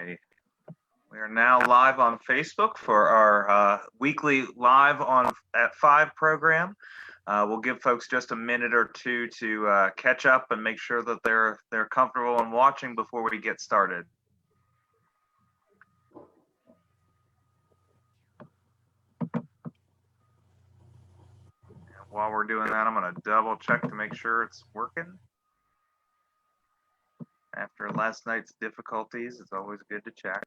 Okay, we are now live on Facebook for our weekly live on at 5 program. We'll give folks just a minute or two to catch up and make sure that they're comfortable in watching before we get started. And while we're doing that, I'm going to double check to make sure it's working. After last night's difficulties, it's always good to check.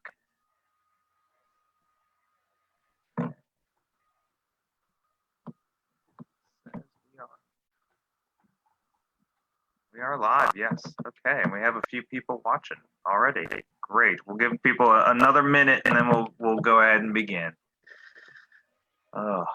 We are live, yes. Okay, and we have a few people watching already. Great. We'll give people another minute, and then we'll go ahead and begin. Oh.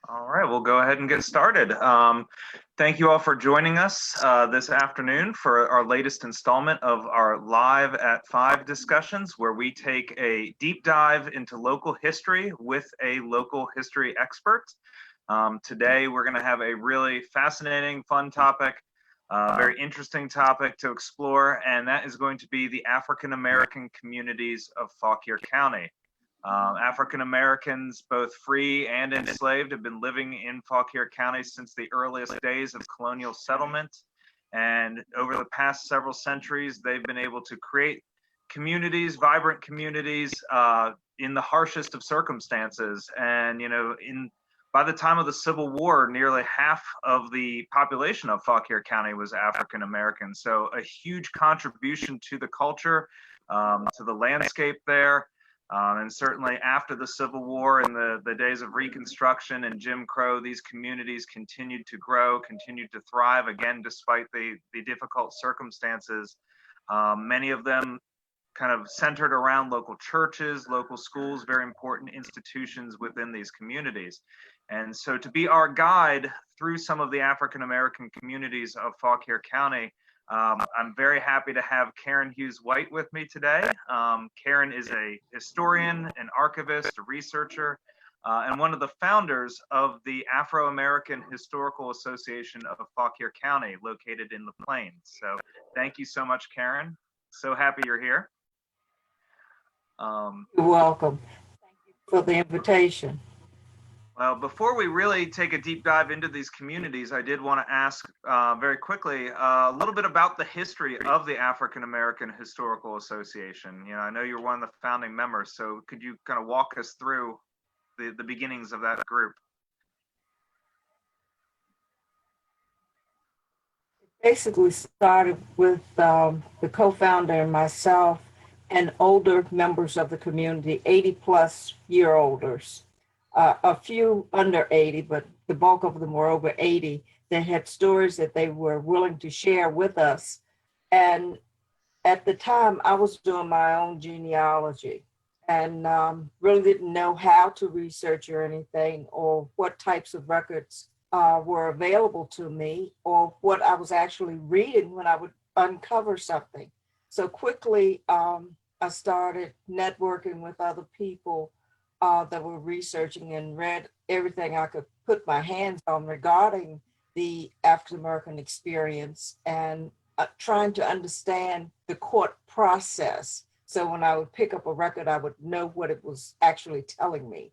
All right, we'll go ahead and get started. Thank you all for joining us this afternoon for our latest installment of our Live at 5 discussions, where we take a deep dive into local history with a local history expert. Today, we're going to have a really fascinating, fun topic, very interesting topic to explore, and that is going to be the African-American communities of Fauquier County. African Americans, both free and enslaved, have been living in Fauquier County since the earliest days of colonial settlement. And over the past several centuries, they've been able to create communities, vibrant communities, in the harshest of circumstances. And, you know, by the time of the Civil War, nearly half of the population of Fauquier County was African American. So a huge contribution to the culture, to the landscape there. And certainly after the Civil War and the days of Reconstruction and Jim Crow, these communities continued to grow, continued to thrive, again, despite the difficult circumstances. Many of them kind of centered around local churches, local schools, very important institutions within these communities. And so to be our guide through some of the African-American communities of Fauquier County, I'm very happy to have Karen Hughes White with me today. Karen is a historian, an archivist, a researcher, and one of the founders of the Afro-American Historical Association of Fauquier County, located in the Plains. So thank you so much, Karen. So happy you're here. You're welcome. Thank you for the invitation. Well, before we really take a deep dive into these communities, I did want to ask very quickly a little bit about the history of the African-American Historical Association. You know, I know you're one of the founding members, so could you kind of walk us through the beginnings of that group? It basically started with the co-founder and myself and older members of the community, 80-plus-year-olders. A few under 80, but the bulk of them were over 80 that had stories that they were willing to share with us. And at the time, I was doing my own genealogy and really didn't know how to research or anything, or what types of records were available to me, or what I was actually reading when I would uncover something. So quickly, I started networking with other people that were researching, and read everything I could put my hands on regarding the African-American experience, and trying to understand the court process. So when I would pick up a record, I would know what it was actually telling me.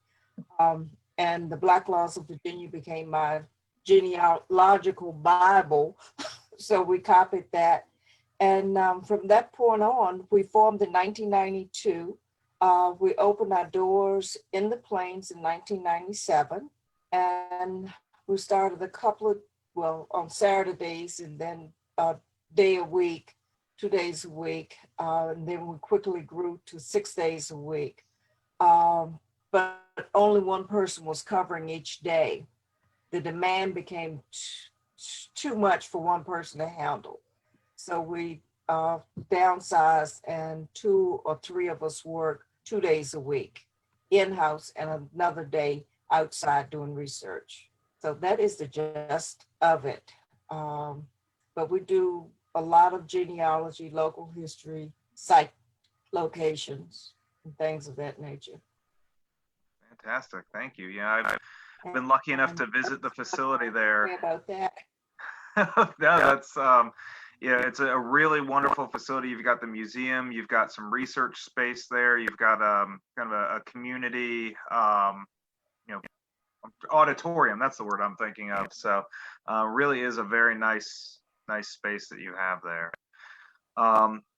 And the Black Laws of Virginia became my genealogical Bible. So we copied that. And from that point on, we formed in 1992. We opened our doors in the Plains in 1997, and we started a couple of, on Saturdays, and then a day a week, 2 days a week, and then we quickly grew to 6 days a week. But only one person was covering each day. The demand became too much for one person to handle. So we downsized, and 2 or 3 of us worked 2 days a week in-house, and another day outside doing research. So that is the gist of it. But we do a lot of genealogy, local history, site locations, and things of that nature. Fantastic. Thank you. Yeah, I've been lucky enough to visit the facility there. Sorry about that. No, that's yeah, it's a really wonderful facility. You've got the museum, you've got some research space there, you've got kind of a community you know, auditorium. That's the word I'm thinking of. So really is a very nice space that you have there.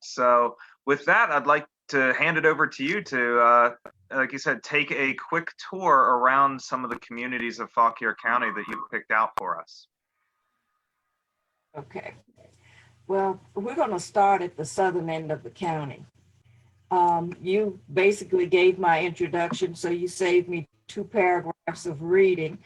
So with that, I'd like to hand it over to you to like you said, take a quick tour around some of the communities of Fauquier County that you've picked out for us. Okay. Well, we're going to start at the southern end of the county. You basically gave my introduction, so you saved me 2 paragraphs of reading,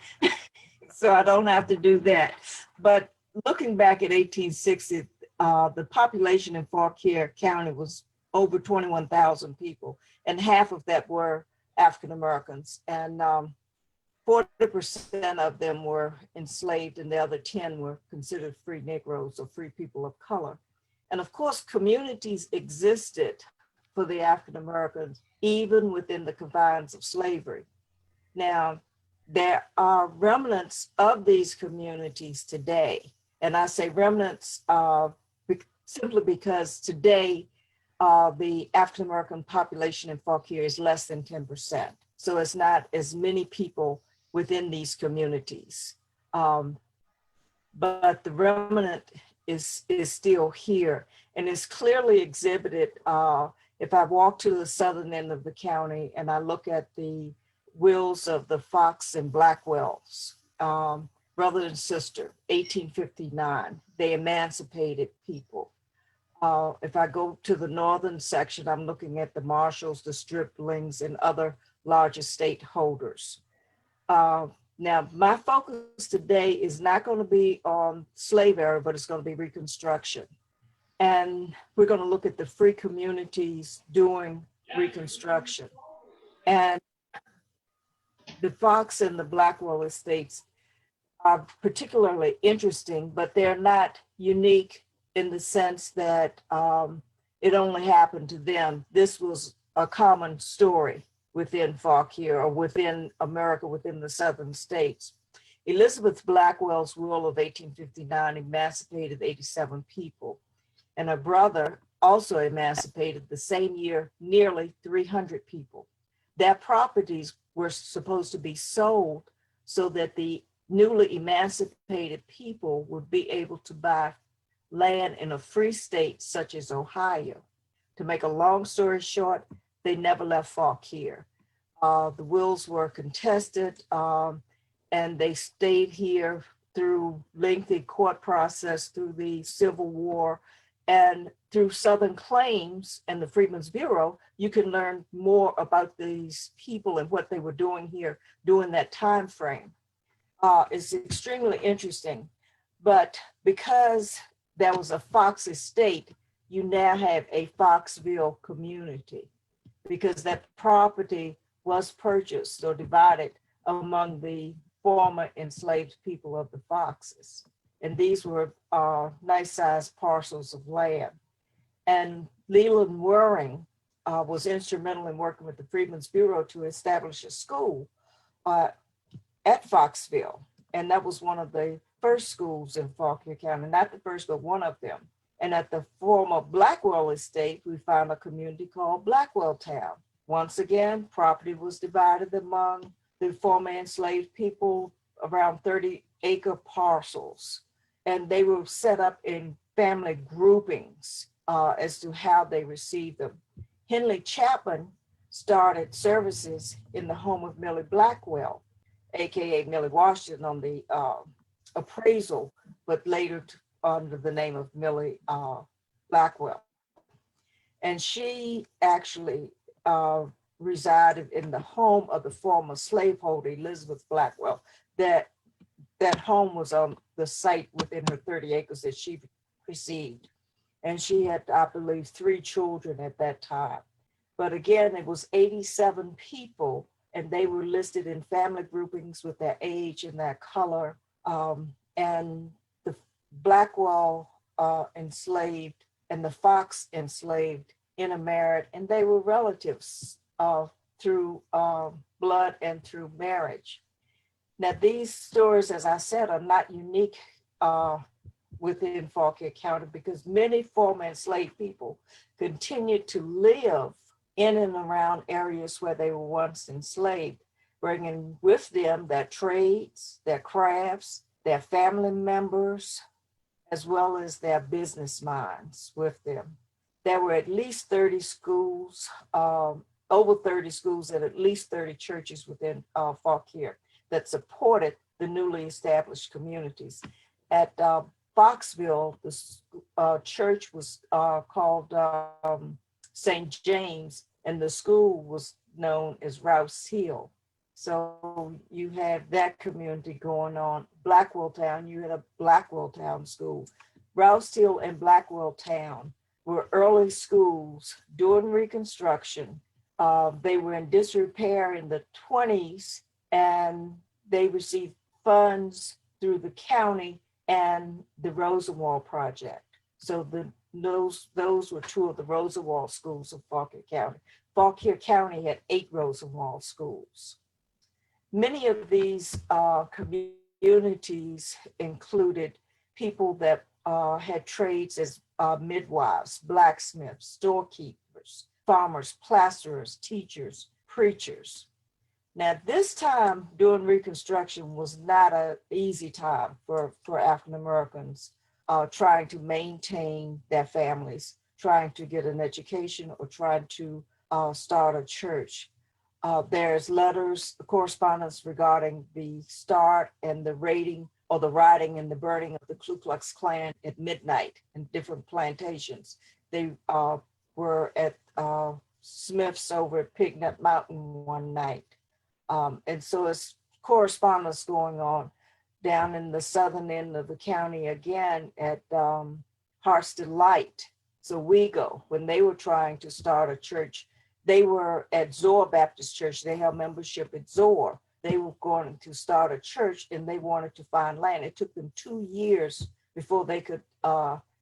so I don't have to do that. But looking back at 1860, the population in Fauquier County was over 21,000 people, and half of that were African Americans, and 40% of them were enslaved, and the other 10 were considered free Negroes or free people of color. And of course, communities existed for the African Americans, even within the confines of slavery. Now, there are remnants of these communities today. And I say remnants simply because today, the African American population in Fauquier is less than 10%. So it's not as many people within these communities. But the remnant is still here, and it's clearly exhibited. If I walk to the southern end of the county and I look at the wills of the Fox and Blackwells, brother and sister, 1859, they emancipated people. If I go to the northern section, I'm looking at the Marshalls, the Striplings, and other large estate holders. Now, my focus today is not going to be on slave era, but it's going to be Reconstruction. And we're going to look at the free communities during Reconstruction. And the Fox and the Blackwell estates are particularly interesting, but they're not unique in the sense that it only happened to them. This was a common story within Fauquier or within America, within the southern states. Elizabeth Blackwell's will of 1859 emancipated 87 people, and her brother also emancipated the same year nearly 300 people. Their properties were supposed to be sold so that the newly emancipated people would be able to buy land in a free state such as Ohio. To make a long story short, they never left Fauquier. The wills were contested, and they stayed here through lengthy court process, through the Civil War, and through Southern Claims and the Freedmen's Bureau. You can learn more about these people and what they were doing here during that time frame. It's extremely interesting, but because there was a Fox estate, you now have a Foxville community, because that property was purchased or divided among the former enslaved people of the Foxes. And these were nice sized parcels of land. And Leland Waring was instrumental in working with the Freedmen's Bureau to establish a school at Foxville. And that was one of the first schools in Fauquier County, not the first, but one of them. And at the former Blackwell estate, we found a community called Blackwell Town. Once again, property was divided among the former enslaved people, around 30-acre parcels. And they were set up in family groupings as to how they received them. Henley Chapman started services in the home of Millie Blackwell, AKA Millie Washington, on the appraisal, but later under the name of Millie Blackwell. And she actually resided in the home of the former slaveholder, Elizabeth Blackwell. That home was on the site within her 30 acres that she received. And she had, I believe, 3 children at that time. But again, it was 87 people, and they were listed in family groupings with their age and their color. And the Blackwell enslaved and the Fox enslaved intermarried, and they were relatives through blood and through marriage. Now, these stories, as I said, are not unique within Fauquier County because many former enslaved people continued to live in and around areas where they were once enslaved, bringing with them their trades, their crafts, their family members, as well as their business minds with them. There were at least 30 schools, over 30 schools, and at least 30 churches within Fauquier that supported the newly established communities. At Foxville, the church was called St. James, and the school was known as Rouse Hill. So you have that community going on. Blackwell Town, you had a Blackwell Town school. Rouse Hill and Blackwell Town were early schools during Reconstruction. They were in disrepair in the 20s, and they received funds through the county and the Rosenwald Project. So those were two of the Rosenwald schools of Fauquier County. Fauquier County had 8 Rosenwald schools. Many of these communities included people that had trades as midwives, blacksmiths, storekeepers, farmers, plasterers, teachers, preachers. Now, this time during Reconstruction was not an easy time for African Americans trying to maintain their families, trying to get an education, or trying to start a church. There's letters, correspondence regarding the start and the raiding or the rioting and the burning of the Ku Klux Klan at midnight in different plantations. They were at Smith's over at Pig Nut Mountain one night. And so it's correspondence going on down in the southern end of the county again at Heart's Delight. So Wego, when they were trying to start a church, they were at Zoar Baptist Church. They have membership at Zoar. They were going to start a church and they wanted to find land. It took them 2 years before they could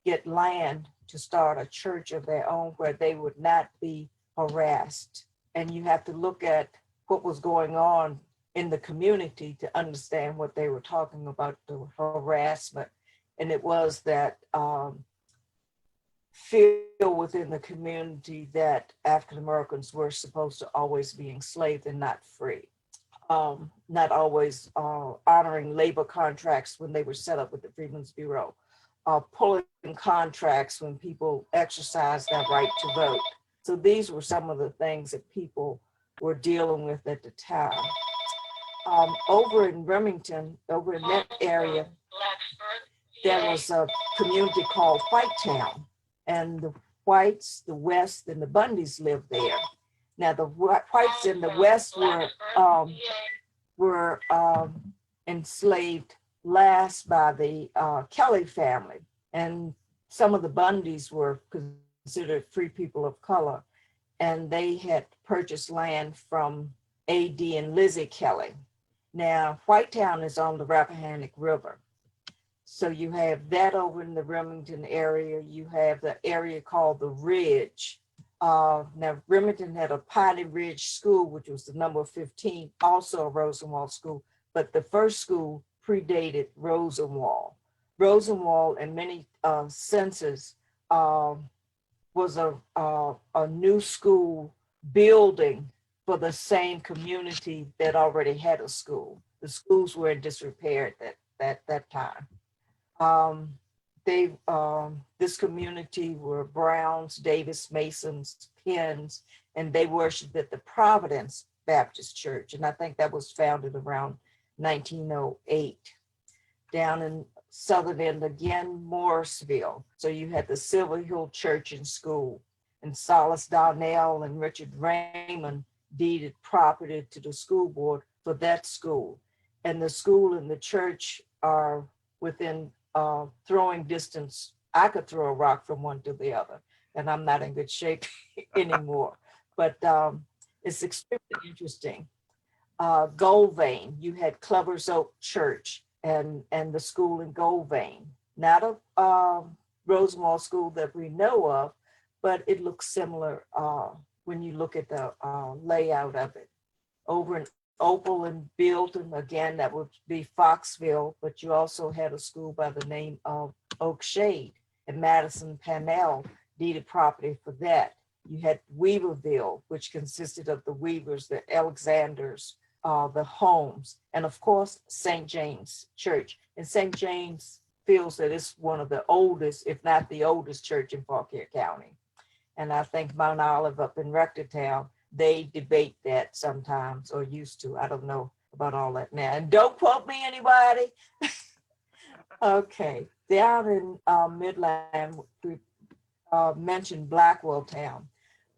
get land to start a church of their own where they would not be harassed. And you have to look at what was going on in the community to understand what they were talking about, the harassment. And it was that feel within the community that African Americans were supposed to always be enslaved and not free. Not always honoring labor contracts when they were set up with the Freedmen's Bureau, pulling contracts when people exercised their right to vote. So these were some of the things that people were dealing with at the time. Over in Remington, over in that area, there was a community called White Town, and the Whites, the West, and the Bundys lived there. Now, the Whites in the West were enslaved last by the Kelly family, and some of the Bundys were considered free people of color, and they had purchased land from A.D. and Lizzie Kelly. Now, Whitetown is on the Rappahannock River. So you have that over in the Remington area. You have the area called the Ridge. Now, Remington had a Piney Ridge School, which was the number 15, also a Rosenwald school, but the first school predated Rosenwald. Rosenwald, in many senses, was a new school building for the same community that already had a school. The schools were in disrepair at that time. This community were Browns, Davis, Masons, Penns, and they worshiped at the Providence Baptist Church. And I think that was founded around 1908. Down in southern end again, Morrisville. So you had the Silver Hill Church and School, and Silas Donnell and Richard Raymond deeded property to the school board for that school. And the school and the church are within throwing distance. I could throw a rock from one to the other, and I'm not in good shape anymore. But it's extremely interesting. Goldvein, you had Clovers Oak Church and the school in Goldvein. Not a Rosemont school that we know of, but it looks similar when you look at the layout of it. Over in Opal and Bealton, again, that would be Foxville, but you also had a school by the name of Oak Shade, and Madison Pannell deeded property for that. You had Weaverville, which consisted of the Weavers, the Alexanders, the Holmes, and of course, St. James Church. And St. James feels that it's one of the oldest, if not the oldest church in Fauquier County. And I think Mount Olive up in Rectortown, they debate that sometimes, or used to. I don't know about all that now. And don't quote me, anybody. Okay, down in Midland, we mentioned Blackwell Town,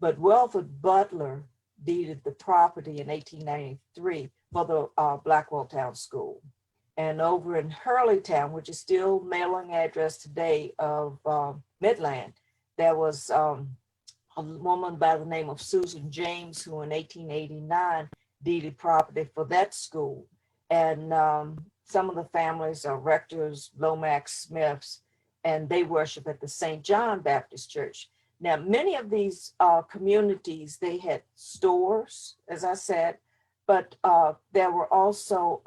but Welford Butler deeded the property in 1893 for the Blackwell Town School. And over in Hurleytown, which is still mailing address today of Midland, there was a woman by the name of Susan James, who in 1889 deeded property for that school. And some of the families are rectors, Lomax Smiths, and they worship at the St. John Baptist Church. Now, many of these communities, they had stores, as I said, but there were also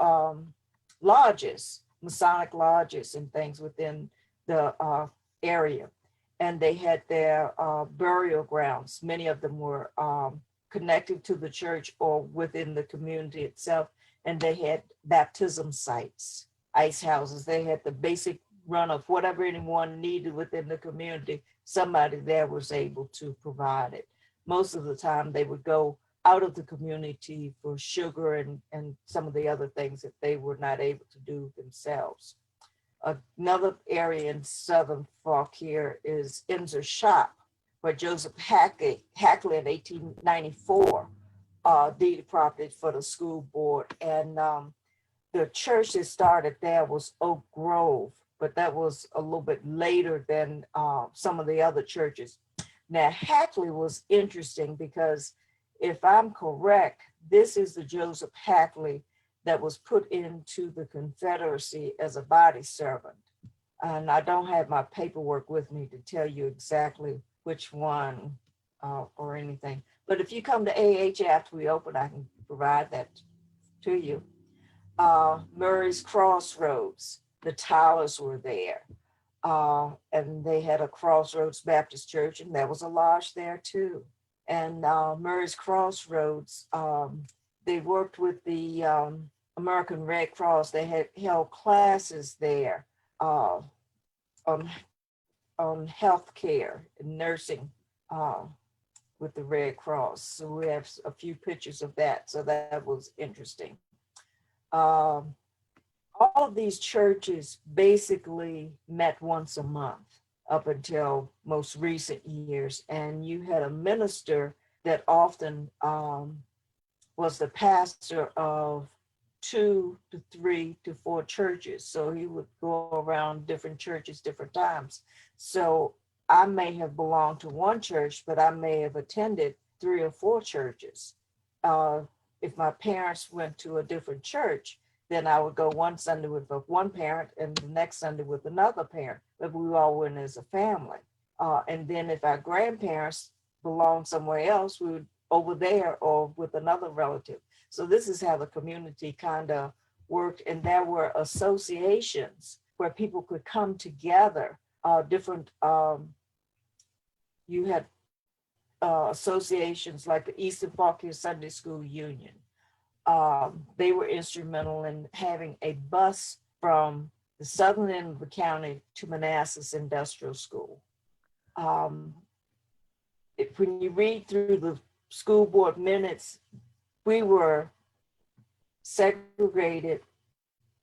lodges, Masonic lodges and things within the area. And they had their burial grounds. Many of them were connected to the church or within the community itself. And they had baptism sites, ice houses. They had the basic run of whatever anyone needed within the community. Somebody there was able to provide it. Most of the time they would go out of the community for sugar and some of the other things that they were not able to do themselves. Another area in southern Fauquier is Inzer Shop, where Joseph Hackley in 1894 deeded property for the school board. And the church that started there was Oak Grove, but that was a little bit later than some of the other churches. Now, Hackley was interesting because if I'm correct, this is the Joseph Hackley that was put into the Confederacy as a body servant. And I don't have my paperwork with me to tell you exactly which one or anything. But if you come to AH after we open, I can provide that to you. Murray's Crossroads, the Tylers were there. And they had a Crossroads Baptist Church, and there was a lodge there too. And Murray's Crossroads, they worked with the American Red Cross. They had held classes there on healthcare and nursing with the Red Cross. So we have a few pictures of that. So that was interesting. All of these churches basically met once a month up until most recent years. And you had a minister that often was the pastor of 2 to 3 to 4 churches. So he would go around different churches, different times. So I may have belonged to one church, but I may have attended 3 or 4 churches. If my parents went to a different church, then I would go one Sunday with one parent and the next Sunday with another parent, but we all went as a family. And then if our grandparents belonged somewhere else, we would over there or with another relative. So this is how the community kind of worked. And there were associations where people could come together, you had associations like the Eastern Fauquier Sunday School Union. They were instrumental in having a bus from the southern end of the county to Manassas Industrial School. When you read through the school board minutes, we were segregated,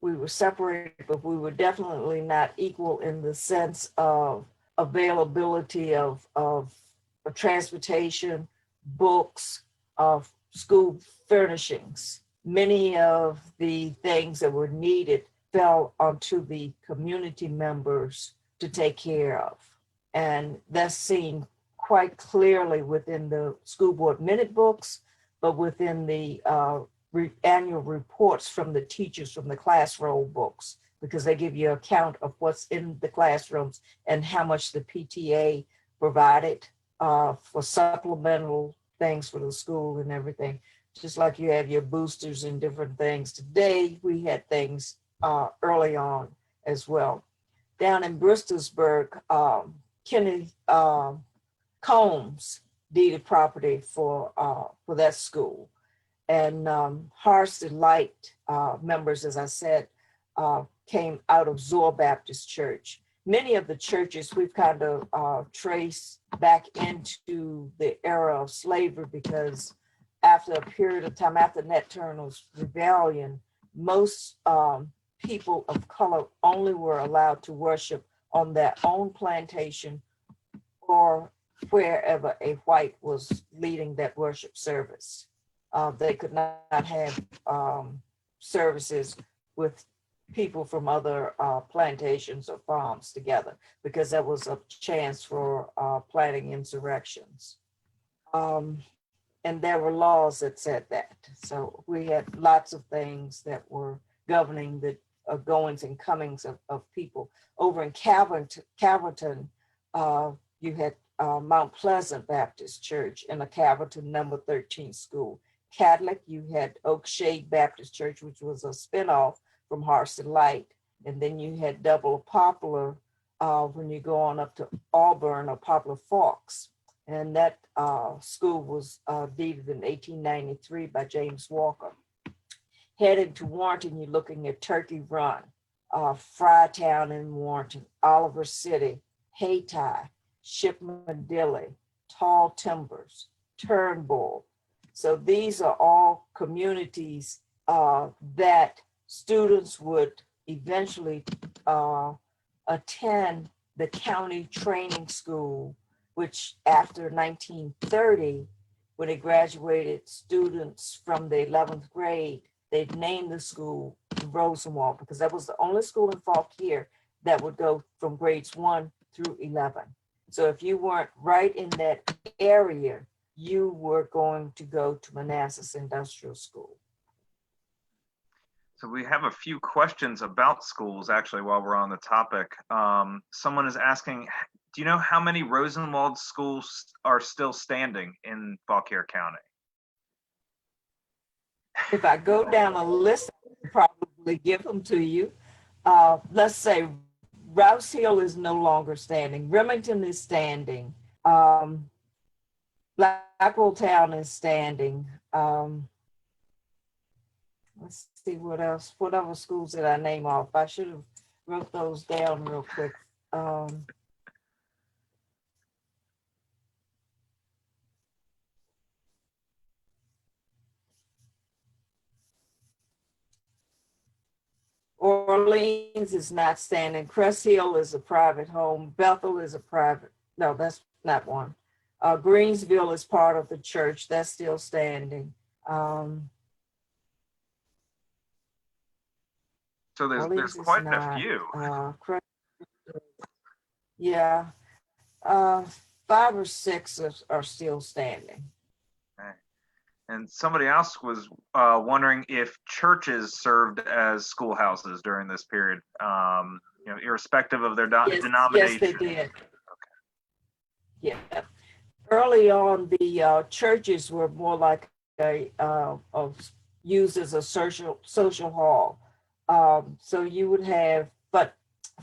we were separated, but we were definitely not equal in the sense of availability of transportation, books, of school furnishings. Many of the things that were needed fell onto the community members to take care of. And that's seen quite clearly within the school board minute books, but within the annual reports from the teachers from the class roll books, because they give you an account of what's in the classrooms and how much the PTA provided for supplemental things for the school and everything. Just like you have your boosters and different things. Today, we had things early on as well. Down in Bristolsburg, Kenny Combs deeded property for that school. And Harsted Light members, as I said, came out of Zoar Baptist Church. Many of the churches we've kind of traced back into the era of slavery, because after a period of time, after Nat Turner's rebellion, most people of color only were allowed to worship on their own plantation or wherever a white was leading that worship service. They could not have services with people from other plantations or farms together, because that was a chance for planning insurrections. And there were laws that said that. So we had lots of things that were governing the goings and comings of people. Over in Calverton, you had Mount Pleasant Baptist Church and a Calverton number 13 school. Catholic, you had Oak Shade Baptist Church, which was a spinoff from Harsted Light. And then you had Double Poplar when you go on up to Auburn, or Poplar Forks. And that school was deeded in 1893 by James Walker. Heading to Warrenton, you're looking at Turkey Run, Frytown in Warrenton, Oliver City, Haytie, Shipmondilly, Tall Timbers, Turnbull. So these are all communities that students would eventually attend the county training school, which after 1930, when they graduated students from the 11th grade, they named the school Rosenwald, because that was the only school in Fauquier that would go from grades 1 through 11. So if you weren't right in that area, you were going to go to Manassas Industrial School. So we have a few questions about schools, actually, while we're on the topic. Someone is asking, do you know how many Rosenwald schools are still standing in Fauquier County? If I go down a list, I'll probably give them to you. Let's say Rouse Hill is no longer standing. Remington is standing. Blackwell Town is standing. Let's see what else. What other schools did I name off? I should have wrote those down real quick. Orleans is not standing. Crest Hill is a private home. Bethel is a private, no, that's not one. Greensville is part of the church. That's still standing. So there's quite a few. Yeah. 5 or 6 are still standing. Okay. And somebody else was wondering if churches served as schoolhouses during this period, irrespective of their denomination. Yes, they did. Okay. Yeah. Early on, the churches were more like used as a social hall. So you would have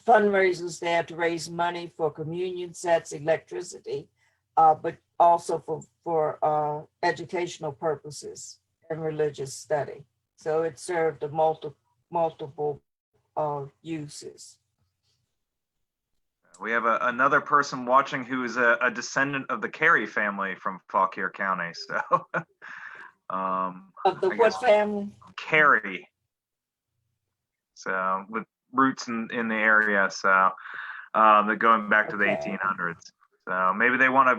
fundraisers there to raise money for communion sets, electricity, but also for educational purposes and religious study. So it served a multiple uses. We have another person watching who is a descendant of the Carey family from Fauquier County. So, of the what family? Carey. So with roots in the area. So they're going back to the 1800s. So maybe they want to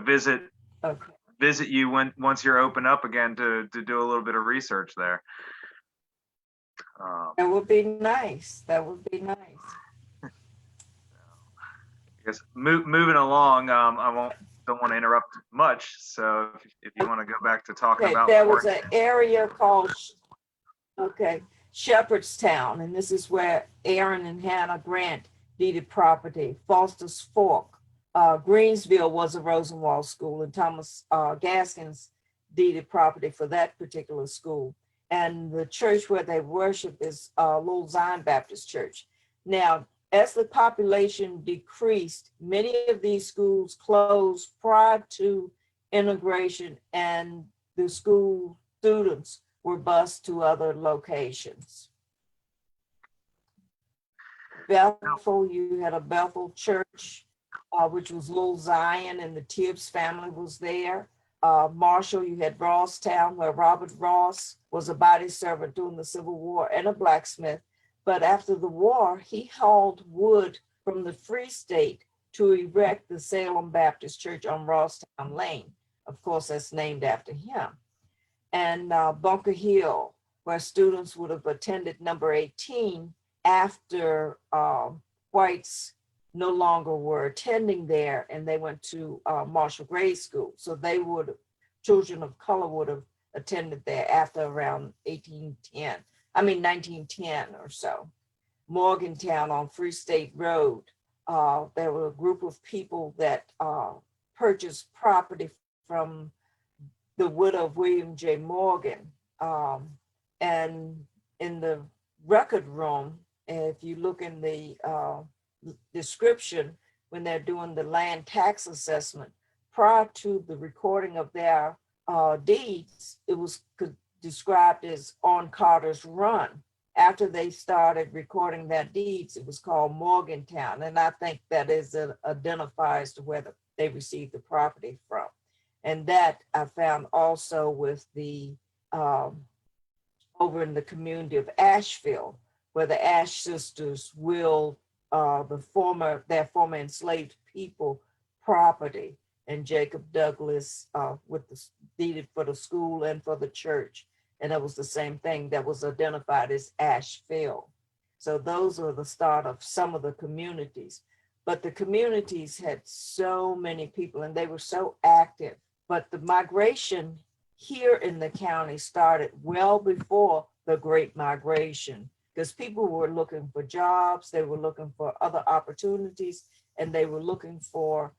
visit you once you're open up again to do a little bit of research there. That would be nice. That would be nice. I guess moving along, I don't want to interrupt much. So if you want to go back to talking about, there was an area called Okay, Shepherdstown, and this is where Aaron and Hannah Grant deeded property. Foster's Fork, Greensville was a Rosenwald school, and Thomas Gaskins deeded property for that particular school. And the church where they worship is Little Zion Baptist Church. Now, as the population decreased, many of these schools closed prior to integration, and the school students were bused to other locations. Bethel, you had a Bethel church, which was Little Zion, and the Tibbs family was there. Marshall, you had Rosstown, where Robert Ross was a body servant during the Civil War and a blacksmith. But after the war, he hauled wood from the Free State to erect the Salem Baptist Church on Rosstown Lane. Of course, that's named after him. And Bunker Hill, where students would have attended number 18 after whites no longer were attending there, and they went to Marshall Grade School. So they would, children of color would have attended there after around 1910 or so. Morgantown on Free State Road, there were a group of people that purchased property from the widow of William J. Morgan. And in the record room, if you look in the description, when they're doing the land tax assessment, prior to the recording of their deeds, it was described as on Carter's Run. After they started recording their deeds, it was called Morgantown. And I think that is identifies to where they received the property from. And that I found also with the, over in the community of Asheville, where the Ash sisters will their former enslaved people property, and Jacob Douglas with the deeded for the school and for the church. And that was the same thing that was identified as Asheville. So those are the start of some of the communities. But the communities had so many people and they were so active. But the migration here in the county started well before the Great Migration, because people were looking for jobs, they were looking for other opportunities, and they were looking for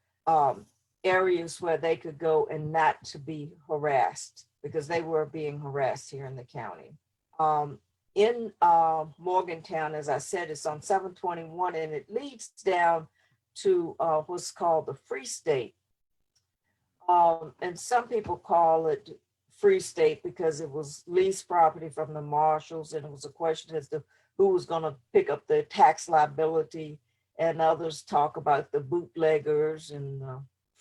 areas where they could go and not to be harassed, because they were being harassed here in the county. In Morgantown, as I said, it's on 721, and it leads down to what's called the Free State. And some people call it Free State because it was leased property from the marshals, and it was a question as to who was going to pick up the tax liability. And others talk about the bootleggers and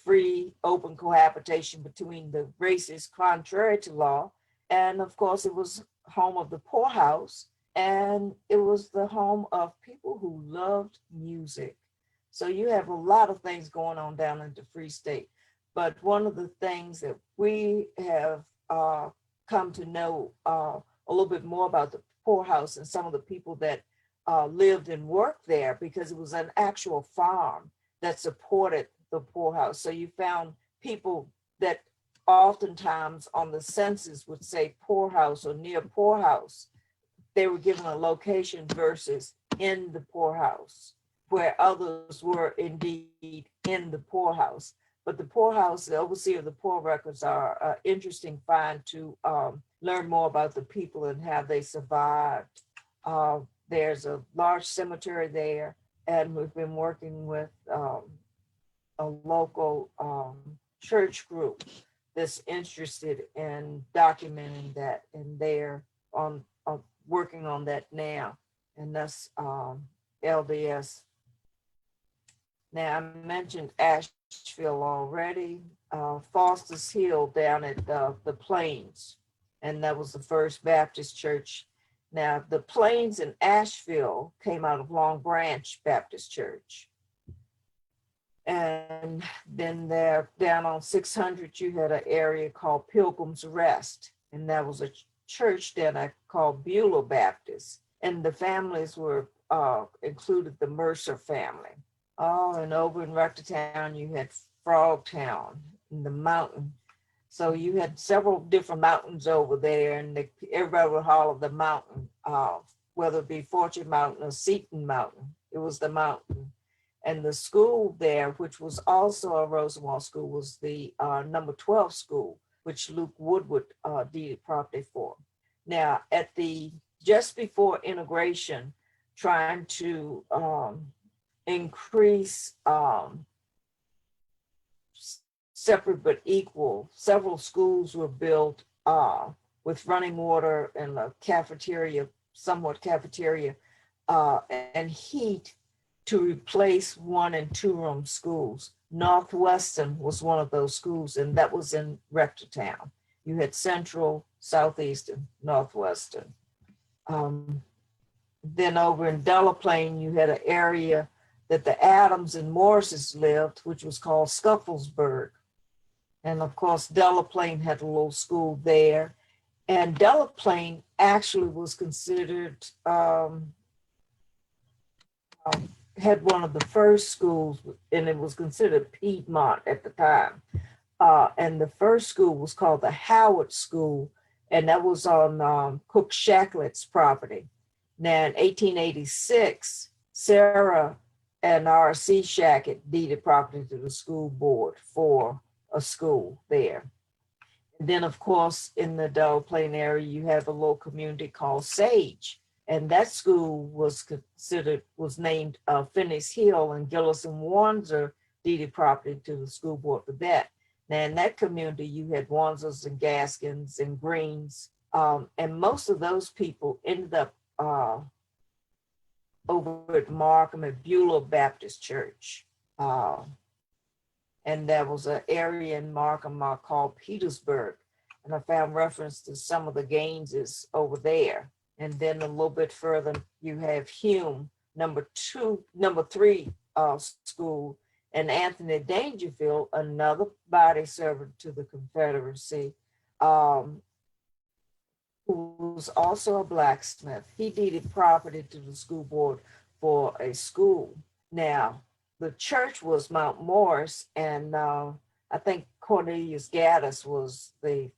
free open cohabitation between the races contrary to law. And of course, it was home of the poorhouse, and it was the home of people who loved music. So you have a lot of things going on down in the Free State. But one of the things that we have come to know a little bit more about the poorhouse and some of the people that lived and worked there, because it was an actual farm that supported the poorhouse. So you found people that oftentimes on the census would say poorhouse or near poorhouse. They were given a location versus in the poorhouse, where others were indeed in the poorhouse. But the poorhouse, the overseer of the poor records, are an interesting find to learn more about the people and how they survived. There's a large cemetery there, and we've been working with a local church group that's interested in documenting that, and they're on working on that now, and that's LDS. Now, I mentioned Asheville already. Foster's Hill down at the Plains, and that was the First Baptist Church. Now, the Plains in Asheville came out of Long Branch Baptist Church. And then there, down on 600, you had an area called Pilgrim's Rest, and that was a church then called Beulah Baptist. And the families were included the Mercer family. Oh, and over in Rectortown, you had Frogtown in the mountain So you had several different mountains over there, and everybody would holler the mountain, whether it be Fortune Mountain or Seton Mountain. It was the mountain. And the school there, which was also a Rosenwald school, was the number 12 school, which Luke Woodward deeded property for. Now, just before integration, trying to increase separate but equal, several schools were built with running water and a cafeteria, somewhat cafeteria, and heat to replace 1 and 2 room schools. Northwestern was one of those schools, and that was in Rectortown. You had Central, Southeastern, Northwestern. Then over in Delaplane, you had an area that the Adams and Morrises lived, which was called Scufflesburg. And of course, Delaplane had a little school there. And Delaplane actually was considered, had one of the first schools, and it was considered Piedmont at the time. And the first school was called the Howard School, and that was on Cook Shacklett's property. Now in 1886, Sarah and R.C. Shackett deeded property to the school board for a school there. And then of course, in the Delaplane area, you have a little community called Sage. And that school was named Phineas Hill, and Gillis and Wanzer deeded property to the school board for that. Now in that community, you had Wanzers and Gaskins and Greens, and most of those people ended up over at Markham at Beulah Baptist Church. And there was an area in Markham called Petersburg, and I found reference to some of the Gaineses over there. And then a little bit further, you have Hume, number 3 school, and Anthony Dangerfield, another body servant to the Confederacy, who was also a blacksmith. He deeded property to the school board for a school. Now, the church was Mount Morris, and I think Cornelius Gaddis was the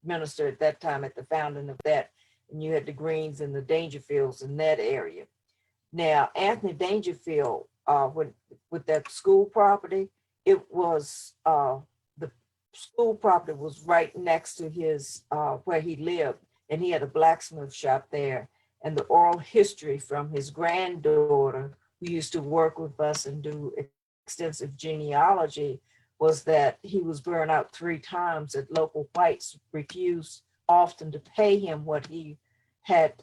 minister at that time at the founding of that. And you had the Greens and the Dangerfields in that area. Now, Anthony Dangerfield, with that school property, it was, the school property was right next to his, where he lived, and he had a blacksmith shop there. And the oral history from his granddaughter, who used to work with us and do extensive genealogy, was that he was burned out 3 times, that local whites refused often to pay him what he had,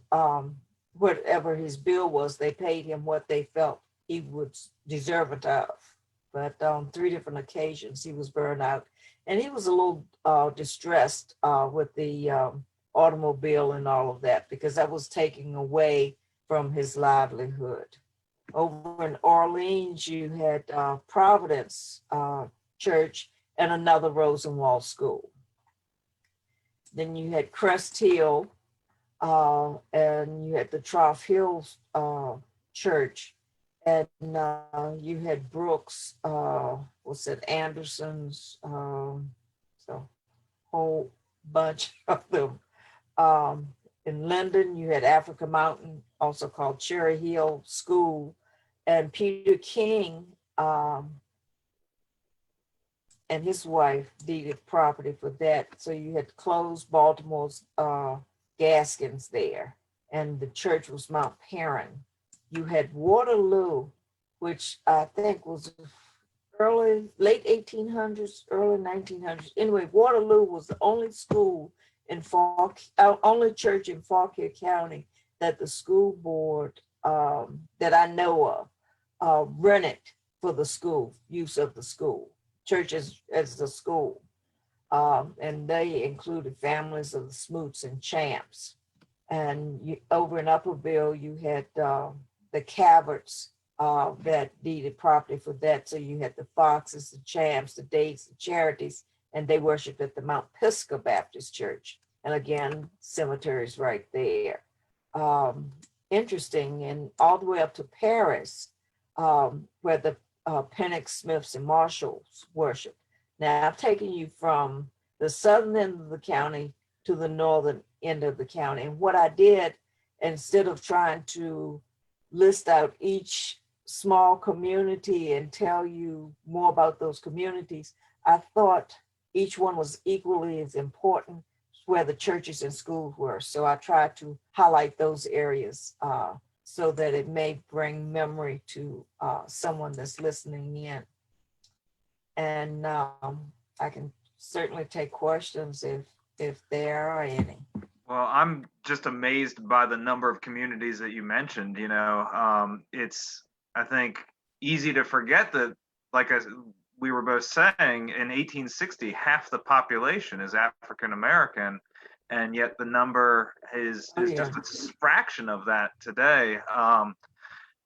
whatever his bill was. They paid him what they felt he would deserve it of. But on 3 different occasions, he was burned out. And he was a little distressed with the automobile and all of that, because that was taking away from his livelihood. Over in Orleans, you had Providence Church and another Rosenwald school. Then you had Crest Hill, and you had the Trough Hills Church, and you had Brooks, Anderson's, so whole bunch of them. In Linden, you had Africa Mountain, also called Cherry Hill School, and Peter King and his wife deeded property for that. So you had closed Baltimore's Gaskins there, and the church was Mount Perrin. You had Waterloo, which I think was late 1800s, early 1900s. Anyway, Waterloo was the only school in only church in Fauquier County that the school board that I know of rented for the school, use of the school, church as the school. And they included families of the Smoots and Champs. And over in Upperville, you had the Caverts that deeded property for that. So you had the Foxes, the Champs, the Dates, the Charities, and they worshiped at the Mount Pisgah Baptist Church. And again, cemeteries right there. Interesting, and all the way up to Paris, where the Pennock Smiths and Marshalls worship. Now, I've taken you from the southern end of the county to the northern end of the county. And what I did, instead of trying to list out each small community and tell you more about those communities, I thought each one was equally as important where the churches and schools were. So I tried to highlight those areas so that it may bring memory to someone that's listening in. And I can certainly take questions if there are any. Well, I'm just amazed by the number of communities that you mentioned. It's, I think, easy to forget that, like we were both saying, in 1860, half the population is African American, and yet the number is just a fraction of that today.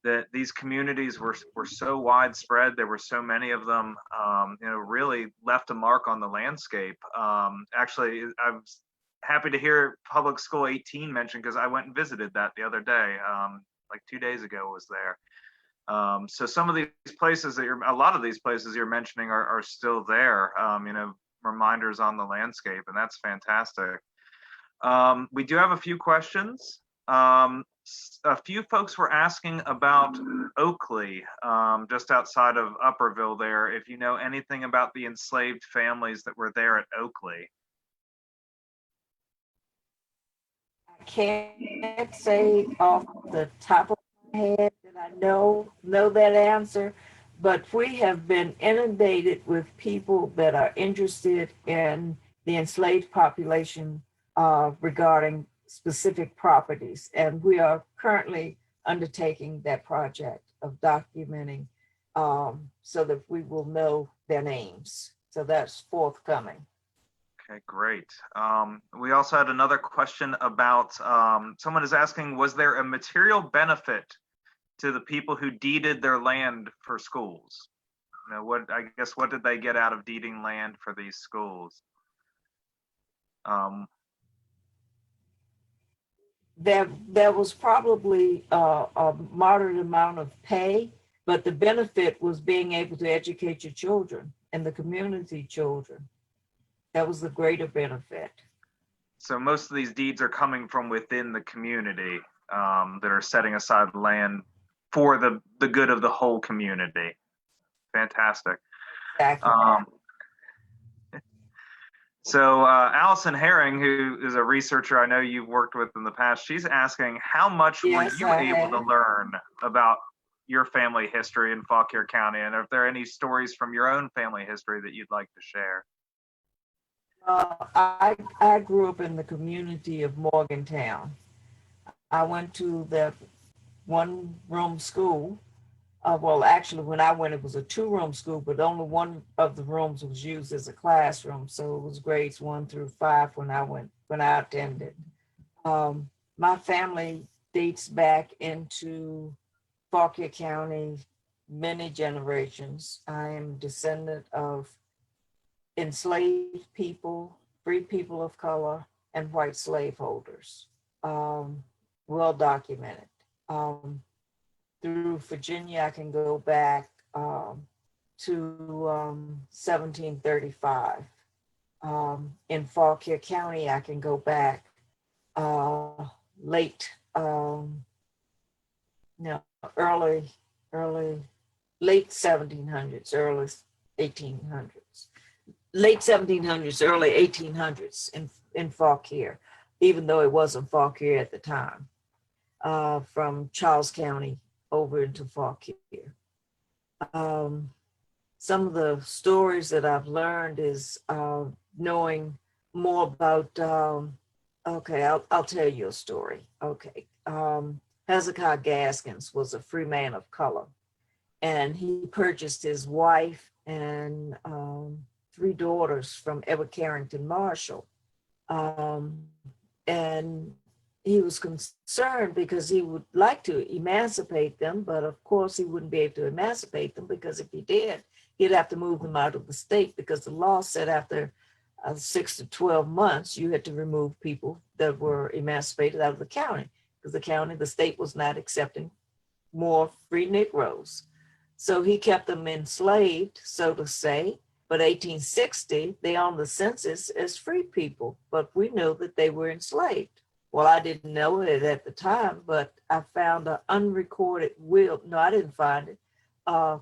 That these communities were so widespread, there were so many of them, really left a mark on the landscape. Actually, I was happy to hear Public School 18 mentioned, because I went and visited that the other day, like 2 days ago was there. So some of these places a lot of these places you're mentioning are still there, reminders on the landscape, and that's fantastic. We do have a few questions. A few folks were asking about Oakley, just outside of Upperville there, if you know anything about the enslaved families that were there at Oakley. I can't say off the top of my head that I know that answer, but we have been inundated with people that are interested in the enslaved population regarding specific properties. And we are currently undertaking that project of documenting so that we will know their names. So that's forthcoming. Okay, great. We also had another question about, someone is asking, was there a material benefit to the people who deeded their land for schools? What did they get out of deeding land for these schools? There was probably a moderate amount of pay, but the benefit was being able to educate your children and the community children. That was the greater benefit. So most of these deeds are coming from within the community, that are setting aside land for the good of the whole community. Fantastic. Exactly. So Allison Herring, who is a researcher I know you've worked with in the past, she's asking, how much were you able to learn about your family history in Fauquier County, and if there are any stories from your own family history that you'd like to share? I grew up in the community of Morgantown. I went to the one-room school. Well, actually, when I went, it was a two-room school, but only one of the rooms was used as a classroom. So it was grades 1 through 5 when I attended. My family dates back into Fauquier County many generations. I am a descendant of enslaved people, free people of color, and white slaveholders. Well documented. Through Virginia, I can go back to 1735. In Fauquier County, I can go back late 1700s, early 1800s. Late 1700s, early 1800s in Fauquier, even though it wasn't Fauquier at the time, from Charles County over into Fauquier. Some of the stories that I've learned is knowing more about, I'll tell you a story. Hezekiah Gaskins was a free man of color, and he purchased his wife and 3 daughters from Edward Carrington Marshall. And he was concerned because he would like to emancipate them, but of course he wouldn't be able to emancipate them, because if he did, he'd have to move them out of the state, because the law said after 6 to 12 months, you had to remove people that were emancipated out of the county, because the state was not accepting more free Negroes. So he kept them enslaved, so to say, But 1860, they on the census as free people, but we know that they were enslaved. Well, I didn't know it at the time, but I found an unrecorded will. No, I didn't find it.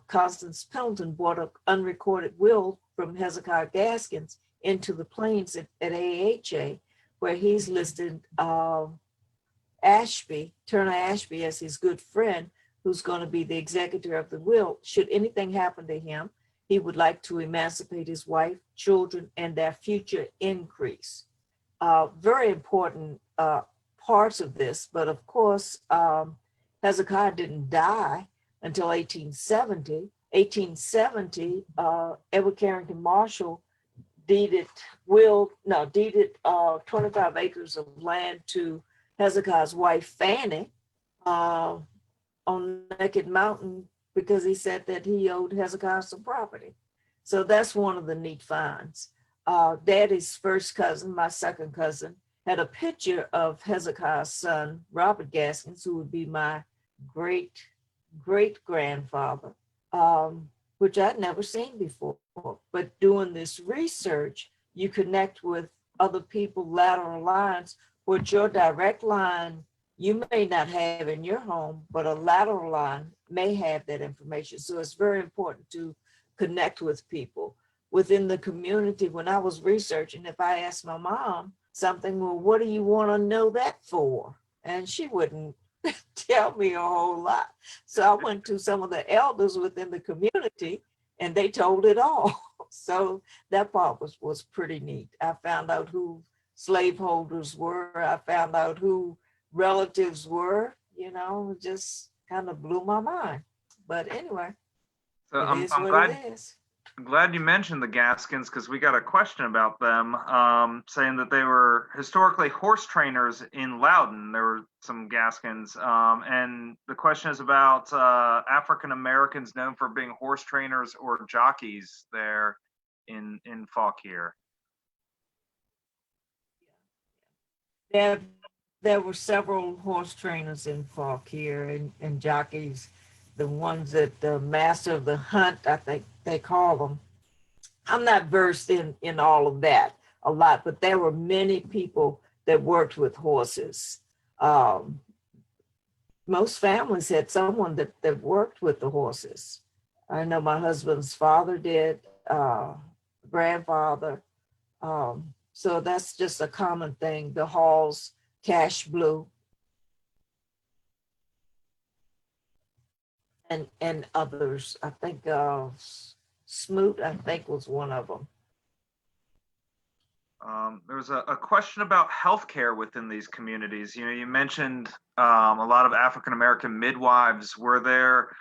Constance Pendleton bought an unrecorded will from Hezekiah Gaskins into the plains at AHA, where he's listed Turner Ashby, as his good friend, who's going to be the executor of the will. Should anything happen to him, he would like to emancipate his wife, children, and their future increase. Very important parts of this, but of course, Hezekiah didn't die until 1870. 1870, Edward Carrington Marshall deeded 25 acres of land to Hezekiah's wife, Fanny, on Naked Mountain, because he said that he owed Hezekiah some property. So that's one of the neat finds. Daddy's first cousin, my second cousin, had a picture of Hezekiah's son, Robert Gaskins, who would be my great-great-grandfather, which I'd never seen before. But doing this research, you connect with other people, lateral lines, which your direct line you may not have in your home, but a lateral line may have that information. So it's very important to connect with people within the community. When I was researching, if I asked my mom something, well, what do you want to know that for? And she wouldn't tell me a whole lot. So I went to some of the elders within the community and they told it all. So that part was pretty neat. I found out who slaveholders were. I found out who relatives were, it just kind of blew my mind. But anyway, So it I'm is what glad it is. I'm glad you mentioned the Gaskins, because we got a question about them, saying that they were historically horse trainers in Loudon. There were some Gaskins, and the question is about African Americans known for being horse trainers or jockeys there in Fauquier. There were several horse trainers in Fauquier and jockeys, the ones that the master of the hunt, I think they call them. I'm not versed in all of that a lot, but there were many people that worked with horses. Most families had someone that worked with the horses. I know my husband's father did, grandfather. So that's just a common thing. The Halls, Cash Blue, and others. I think Smoot, I think, was one of them. There was a question about healthcare within these communities. You mentioned a lot of African American midwives. Were there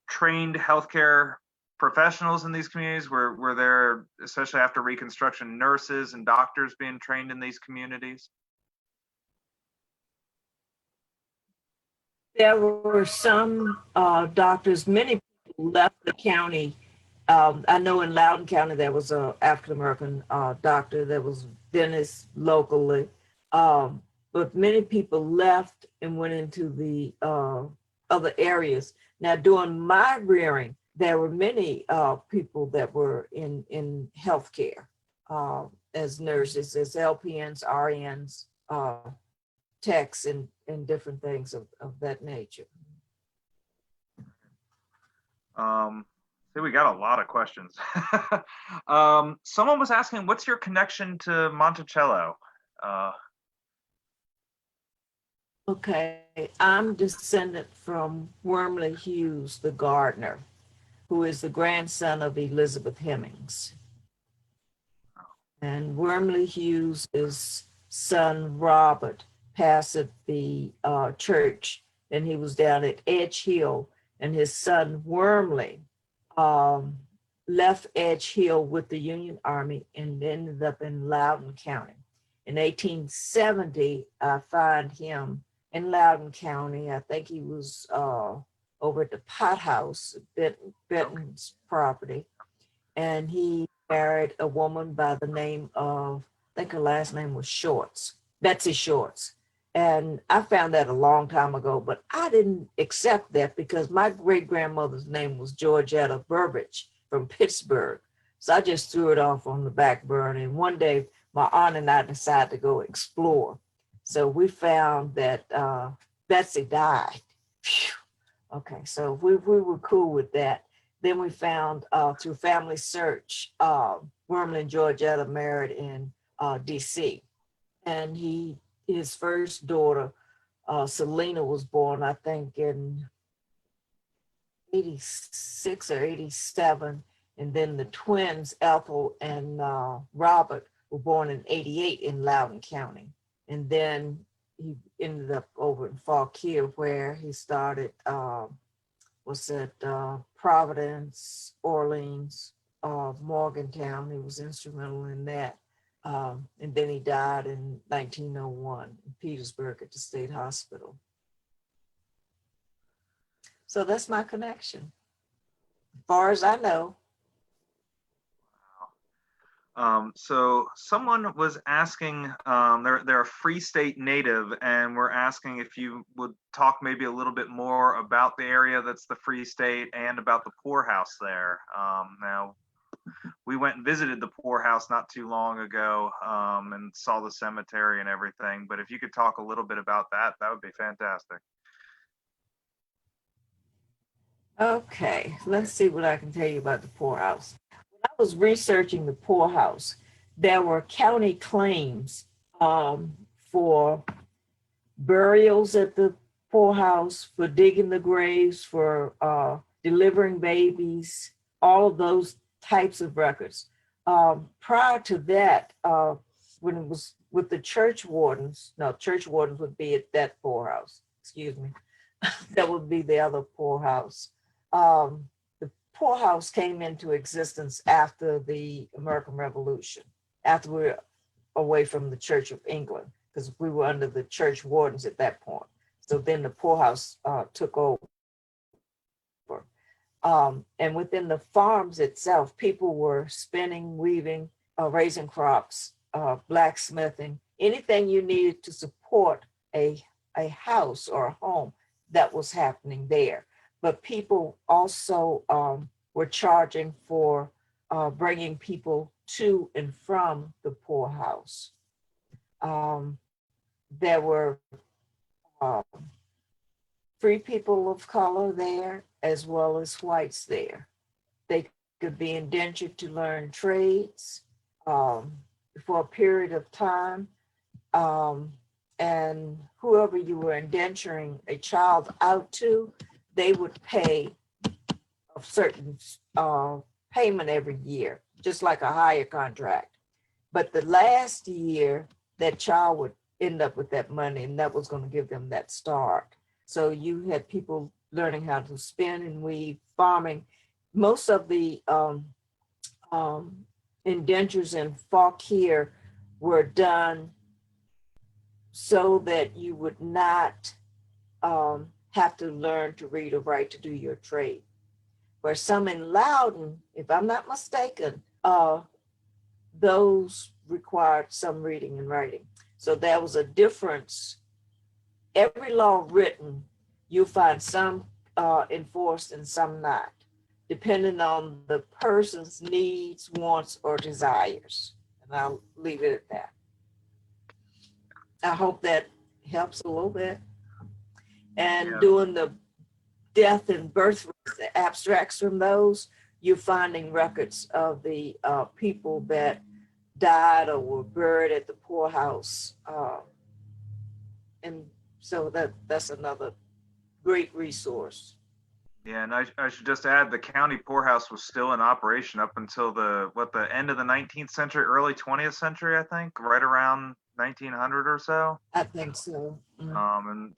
trained healthcare professionals in these communities? Were there, especially after Reconstruction, nurses and doctors being trained in these communities? There were some doctors. Many people left the county. I know in Loudoun County there was an African-American doctor that was dentist locally, but many people left and went into the other areas. Now, during my rearing, there were many people that were in healthcare as nurses, as LPNs, RNs, techs, and different things of that nature. See, we got a lot of questions. Someone was asking, what's your connection to Monticello? Okay, I'm descendant from Wormley Hughes, the gardener, who is the grandson of Elizabeth Hemings. And Wormley Hughes' son, Robert, pastored the church, and he was down at Edge Hill, and his son, Wormley, left Edge Hill with the Union Army and ended up in Loudoun County. In 1870, I find him in Loudoun County. I think he was over at the Pot House, Benton's property, and he married a woman by the name of, I think her last name was Shorts, Betsy Shorts. And I found that a long time ago, but I didn't accept that because my great-grandmother's name was Georgetta Burbage from Pittsburgh. So I just threw it off on the back burner. And one day, my aunt and I decided to go explore. So we found that Betsy died. Phew. Okay, so we were cool with that. Then we found through family search, Wormley and Georgetta married in DC. And his first daughter, Selena, was born, I think, in 86 or 87. And then the twins, Ethel and Robert, were born in 88 in Loudoun County. And then he ended up over in Fauquier, where he started, Providence, Orleans, Morgantown. He was instrumental in that. And then he died in 1901 in Petersburg at the State Hospital. So that's my connection, as far as I know. So someone was asking, they're a Free State native, and we're asking if you would talk maybe a little bit more about the area that's the Free State and about the poorhouse there. Now, we went and visited the poorhouse not too long ago, and saw the cemetery and everything, but if you could talk a little bit about that, that would be fantastic. Okay, let's see what I can tell you about the poorhouse. When I was researching the poorhouse, there were county claims for burials at the poorhouse, for digging the graves, for delivering babies, all of those types of records. Prior to that, when it was with the church wardens would be at that poorhouse, excuse me, that would be the other poorhouse. The poorhouse came into existence after the American Revolution, after we were away from the Church of England, because we were under the church wardens at that point. So then the poorhouse took over. And within the farms itself, people were spinning, weaving, raising crops, blacksmithing, anything you needed to support a house or a home, that was happening there. But people also were charging for bringing people to and from the poorhouse. There were free people of color there, as well as whites there. They could be indentured to learn trades for a period of time. And whoever you were indenturing a child out to, they would pay a certain payment every year, just like a hire contract. But the last year, that child would end up with that money, and that was going to give them that start. So you had people learning how to spin and weave, farming. Most of the indentures in Fauquier were done so that you would not have to learn to read or write to do your trade. Where some in Loudoun, if I'm not mistaken, those required some reading and writing. So there was a difference. Every law written, you'll find some enforced and some not, depending on the person's needs, wants, or desires. And I'll leave it at that. I hope that helps a little bit. And doing the death and birth abstracts from those, you're finding records of the people that died or were buried at the poorhouse. And so that's another great resource. Yeah, and I should just add, the county poorhouse was still in operation up until the end of the 19th century, early 20th century, I think, right around 1900 or so. I think so. And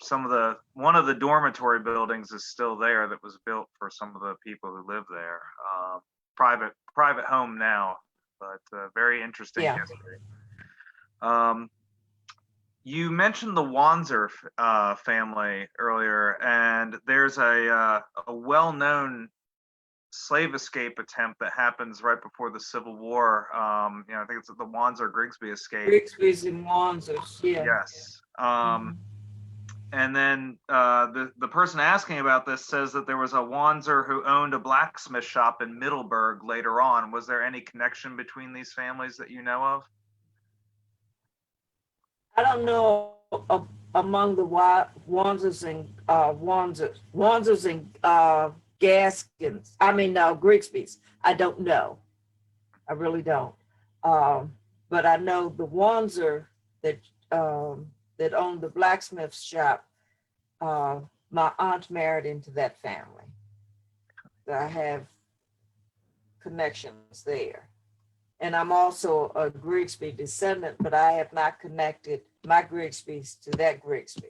one of the dormitory buildings is still there, that was built for some of the people who live there. Private home now, but very interesting history. You mentioned the Wanzer family earlier, and there's a well-known slave escape attempt that happens right before the Civil War. I think it's the Wanzer Grigsby escape. Grigsby's and Wanzers, yeah. Yes. And then the person asking about this says that there was a Wanzer who owned a blacksmith shop in Middleburg later on. Was there any connection between these families that you know of? I don't know among the Wanzers and Wanzers and Gaskins. I mean, Grigsby's. I don't know. I really don't. But I know the Wanzer that that owned the blacksmith shop. My aunt married into that family. I have connections there. And I'm also a Grigsby descendant, but I have not connected my Grigsby's to that Grigsby.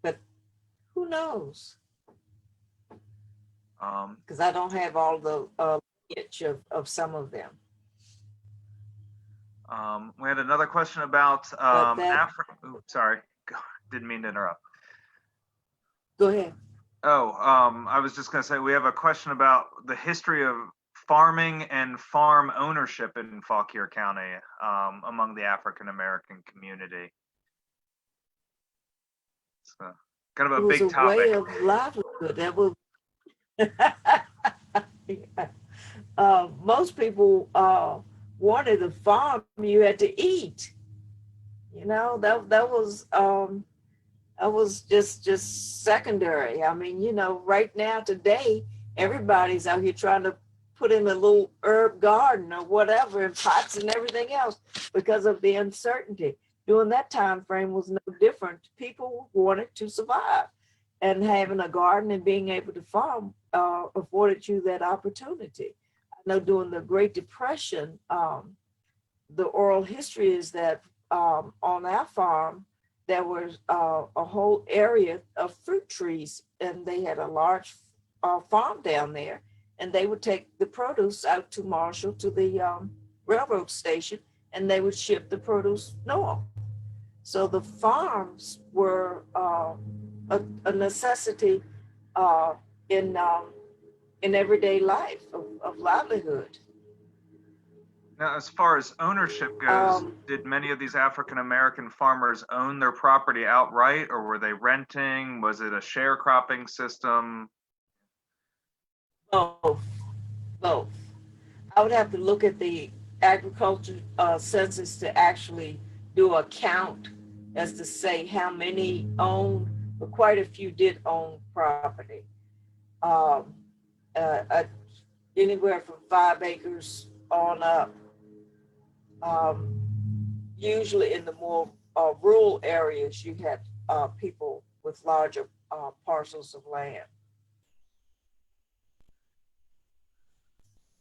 But who knows? Because I don't have all the lineage of some of them. We had another question about sorry, didn't mean to interrupt. Go ahead. I was just going to say we have a question about the history of farming and farm ownership in Fauquier County among the African-American community. It's kind of a big topic. Way of livelihood. That was most people wanted to farm. You had to eat. You know, that was just secondary. I mean, you know, right now today, everybody's out here trying to put in a little herb garden or whatever in pots and everything else because of the uncertainty. During that time frame was no different. People wanted to survive, and having a garden and being able to farm afforded you that opportunity. I know during the Great Depression, the oral history is that on our farm, there was a whole area of fruit trees, and they had a large farm down there, and they would take the produce out to Marshall to the railroad station, and they would ship the produce north. So the farms were a necessity in everyday life of livelihood. Now, as far as ownership goes, did many of these African-American farmers own their property outright, or were they renting? Was it a sharecropping system? Both. I would have to look at the agriculture census to actually do a count as to say how many owned, but quite a few did own property. Anywhere from 5 acres on up. Usually in the more rural areas, you had people with larger parcels of land.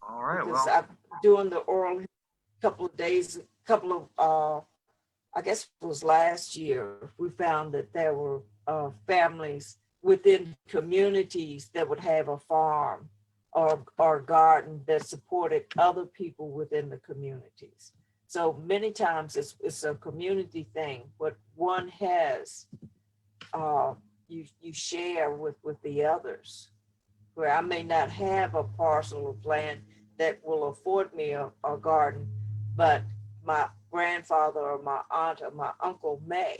All right. Because well, I'm doing the oral couple of days, I guess it was last year, we found that there were families within communities that would have a farm or garden that supported other people within the communities. So many times it's a community thing. What one has, you share with the others. Where I may not have a parcel of land that will afford me a garden, but my grandfather or my aunt or my uncle may.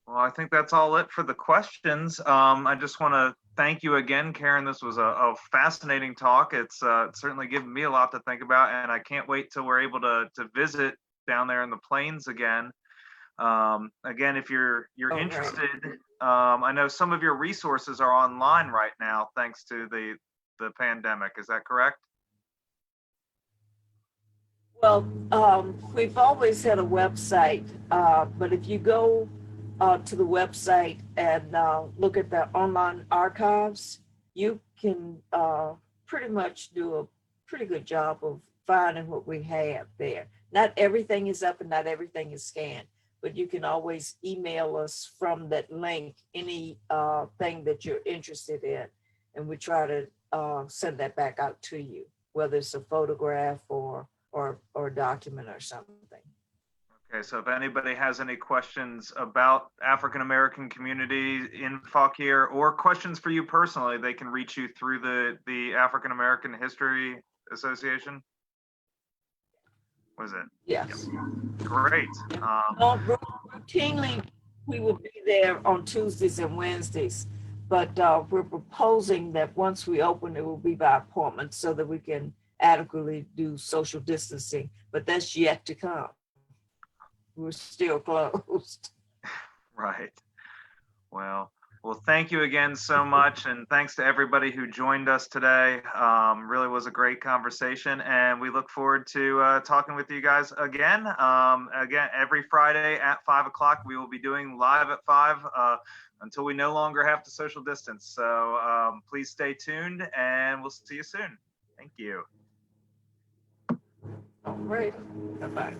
Well, I think that's all it for the questions. I just want to thank you again, Karen. This was a fascinating talk. It's certainly given me a lot to think about, and I can't wait till we're able to visit down there in the plains again. Again, if you're interested, I know some of your resources are online right now, thanks to the pandemic. Is that correct? Well, we've always had a website, but if you go to the website and look at the online archives, you can pretty much do a pretty good job of finding what we have there. Not everything is up and not everything is scanned, but you can always email us from that link, any thing that you're interested in, and we try to send that back out to you, whether it's a photograph or document or something. Okay, so if anybody has any questions about African-American community in Fauquier or questions for you personally, they can reach you through the African-American History Association. Was it? Yes. Great. Routinely, we will be there on Tuesdays and Wednesdays, but we're proposing that once we open, it will be by appointment so that we can adequately do social distancing, but that's yet to come. We're still closed. Right. Well, thank you again so much, and thanks to everybody who joined us today. Really was a great conversation, and we look forward to talking with you guys again. Again, every Friday at 5 o'clock, we will be doing live at 5 until we no longer have to social distance. So please stay tuned, and we'll see you soon. Thank you. All right. Bye-bye.